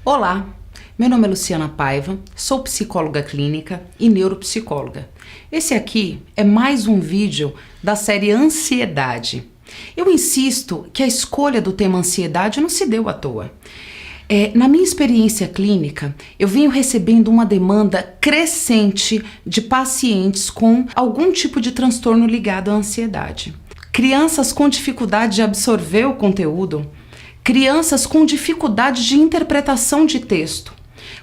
Olá, meu nome é Luciana Paiva, sou psicóloga clínica e neuropsicóloga. Esse aqui é mais um vídeo da série Ansiedade. Eu insisto que a escolha do tema ansiedade não se deu à toa. Na minha experiência clínica, eu venho recebendo uma demanda crescente de pacientes com algum tipo de transtorno ligado à ansiedade. Crianças com dificuldade de absorver o conteúdo, crianças com dificuldade de interpretação de texto.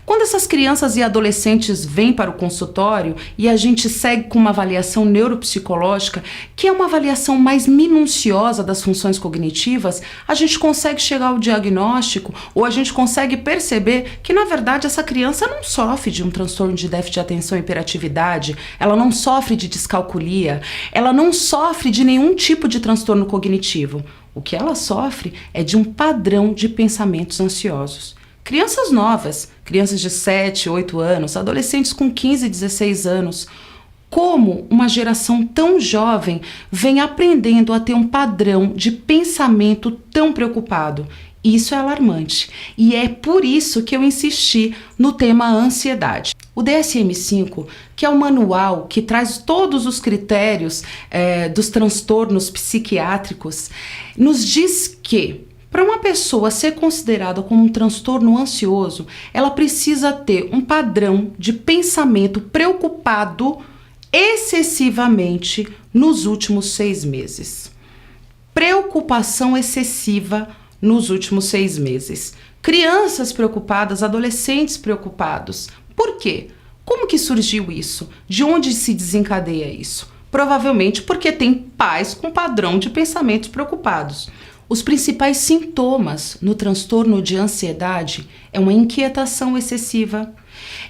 Quando essas crianças e adolescentes vêm para o consultório e a gente segue com uma avaliação neuropsicológica, que é uma avaliação mais minuciosa das funções cognitivas, a gente consegue chegar ao diagnóstico ou a gente consegue perceber que, na verdade, essa criança não sofre de um transtorno de déficit de atenção e hiperatividade, ela não sofre de descalculia, ela não sofre de nenhum tipo de transtorno cognitivo. O que ela sofre é de um padrão de pensamentos ansiosos. Crianças novas, crianças de 7, 8 anos, adolescentes com 15, 16 anos, como uma geração tão jovem vem aprendendo a ter um padrão de pensamento tão preocupado? Isso é alarmante e é por isso que eu insisti no tema ansiedade. O DSM-5, que é o manual que traz todos os critérios dos transtornos psiquiátricos, nos diz que para uma pessoa ser considerada como um transtorno ansioso, ela precisa ter um padrão de pensamento preocupado excessivamente nos últimos 6 meses. Preocupação excessiva nos últimos 6 meses. Crianças preocupadas, adolescentes preocupados. Por quê? Como que surgiu isso? De onde se desencadeia isso? Provavelmente porque tem pais com padrão de pensamentos preocupados. Os principais sintomas no transtorno de ansiedade é uma inquietação excessiva,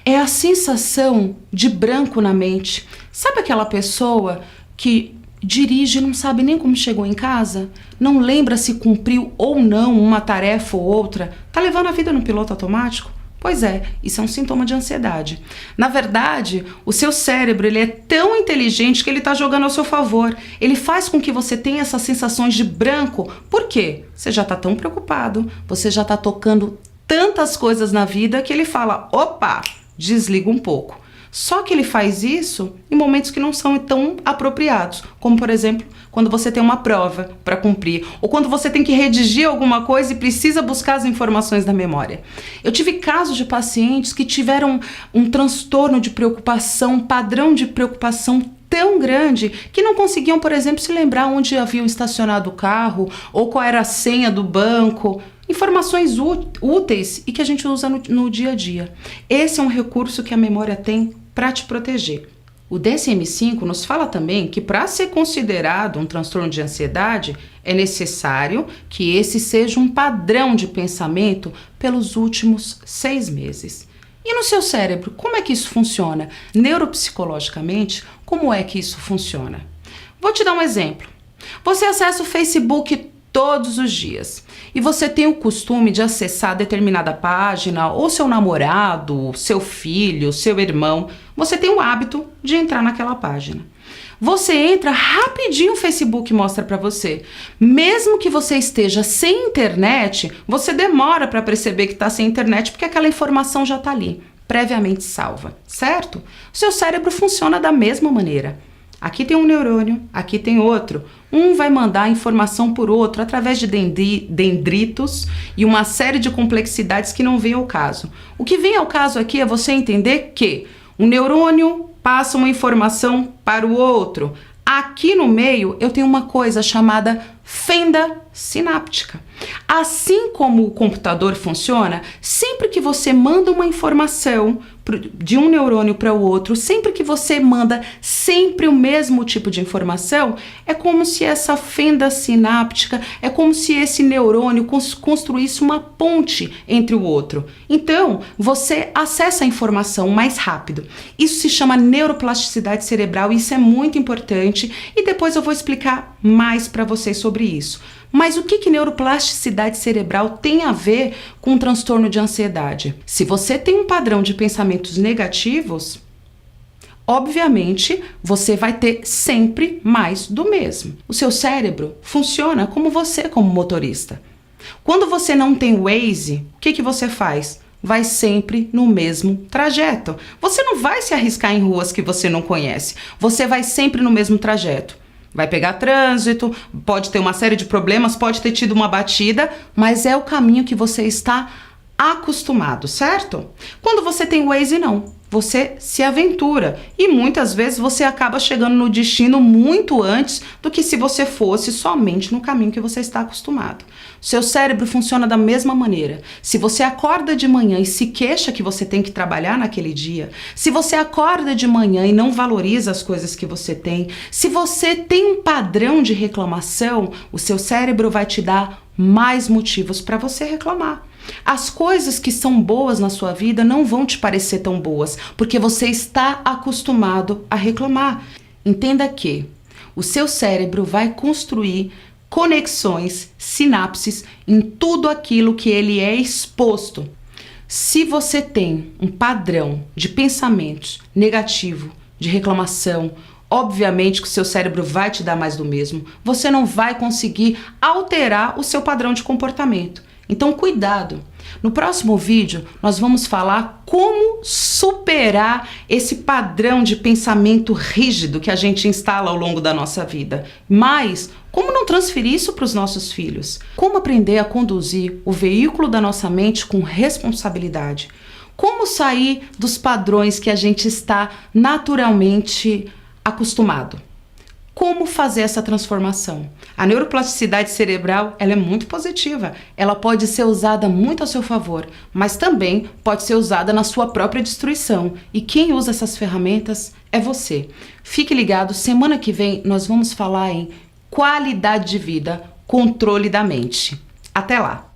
é a sensação de branco na mente. Sabe aquela pessoa que dirige e não sabe nem como chegou em casa? Não lembra se cumpriu ou não uma tarefa ou outra? Tá levando a vida no piloto automático? Pois é, isso é um sintoma de ansiedade. Na verdade, o seu cérebro ele é tão inteligente que ele está jogando ao seu favor. Ele faz com que você tenha essas sensações de branco. Por quê? Você já está tão preocupado, você já está tocando tantas coisas na vida que ele fala, opa, desliga um pouco. Só que ele faz isso em momentos que não são tão apropriados, como por exemplo, quando você tem uma prova para cumprir, ou quando você tem que redigir alguma coisa e precisa buscar as informações da memória. Eu tive casos de pacientes que tiveram um transtorno de preocupação, um padrão de preocupação tão grande que não conseguiam, por exemplo, se lembrar onde haviam estacionado o carro, ou qual era a senha do banco. Informações úteis e que a gente usa no dia a dia. Esse é um recurso que a memória tem para te proteger. O DSM-5 nos fala também que para ser considerado um transtorno de ansiedade, é necessário que esse seja um padrão de pensamento pelos últimos 6 meses. E no seu cérebro, como é que isso funciona? Neuropsicologicamente, como é que isso funciona? Vou te dar um exemplo. Você acessa o Facebook todos os dias e você tem o costume de acessar determinada página, ou seu namorado, seu filho, seu irmão, você tem o hábito de entrar naquela página. Você entra, rapidinho o Facebook mostra para você. Mesmo que você esteja sem internet, você demora para perceber que está sem internet porque aquela informação já está ali, previamente salva, certo? O seu cérebro funciona da mesma maneira. Aqui tem um neurônio, aqui tem outro. Um vai mandar a informação por outro através de dendritos e uma série de complexidades que não vem ao caso. O que vem ao caso aqui é você entender que um neurônio passa uma informação para o outro. Aqui no meio eu tenho uma coisa chamada fenda sináptica. Assim como o computador funciona, sempre que você manda uma informação de um neurônio para o outro, sempre que você manda sempre o mesmo tipo de informação, é como se essa fenda sináptica, é como se esse neurônio construísse uma ponte entre o outro. Então, você acessa a informação mais rápido. Isso se chama neuroplasticidade cerebral e isso é muito importante e depois eu vou explicar mais para vocês sobre isso. Mas o que neuroplasticidade cerebral tem a ver com transtorno de ansiedade? Se você tem um padrão de pensamentos negativos, obviamente você vai ter sempre mais do mesmo. O seu cérebro funciona como você, como motorista. Quando você não tem Waze, o que você faz? vai sempre no mesmo trajeto. Você não vai se arriscar em ruas que você não conhece. Você vai sempre no mesmo trajeto. Vai pegar trânsito, pode ter uma série de problemas, pode ter tido uma batida, mas é o caminho que você está acostumado, certo? Quando você tem o Waze, não. Você se aventura e muitas vezes você acaba chegando no destino muito antes do que se você fosse somente no caminho que você está acostumado. Seu cérebro funciona da mesma maneira. Se você acorda de manhã e se queixa que você tem que trabalhar naquele dia, se você acorda de manhã e não valoriza as coisas que você tem, se você tem um padrão de reclamação, o seu cérebro vai te dar mais motivos para você reclamar. As coisas que são boas na sua vida não vão te parecer tão boas, porque você está acostumado a reclamar. Entenda que o seu cérebro vai construir conexões, sinapses em tudo aquilo que ele é exposto. Se você tem um padrão de pensamentos negativo, de reclamação, obviamente que o seu cérebro vai te dar mais do mesmo. Você não vai conseguir alterar o seu padrão de comportamento. Então, cuidado! No próximo vídeo, nós vamos falar como superar esse padrão de pensamento rígido que a gente instala ao longo da nossa vida. Mas, como não transferir isso para os nossos filhos? Como aprender a conduzir o veículo da nossa mente com responsabilidade? Como sair dos padrões que a gente está naturalmente acostumado? Como fazer essa transformação? A neuroplasticidade cerebral, ela é muito positiva. Ela pode ser usada muito a seu favor, mas também pode ser usada na sua própria destruição. E quem usa essas ferramentas é você. Fique ligado, semana que vem nós vamos falar em qualidade de vida, controle da mente. Até lá!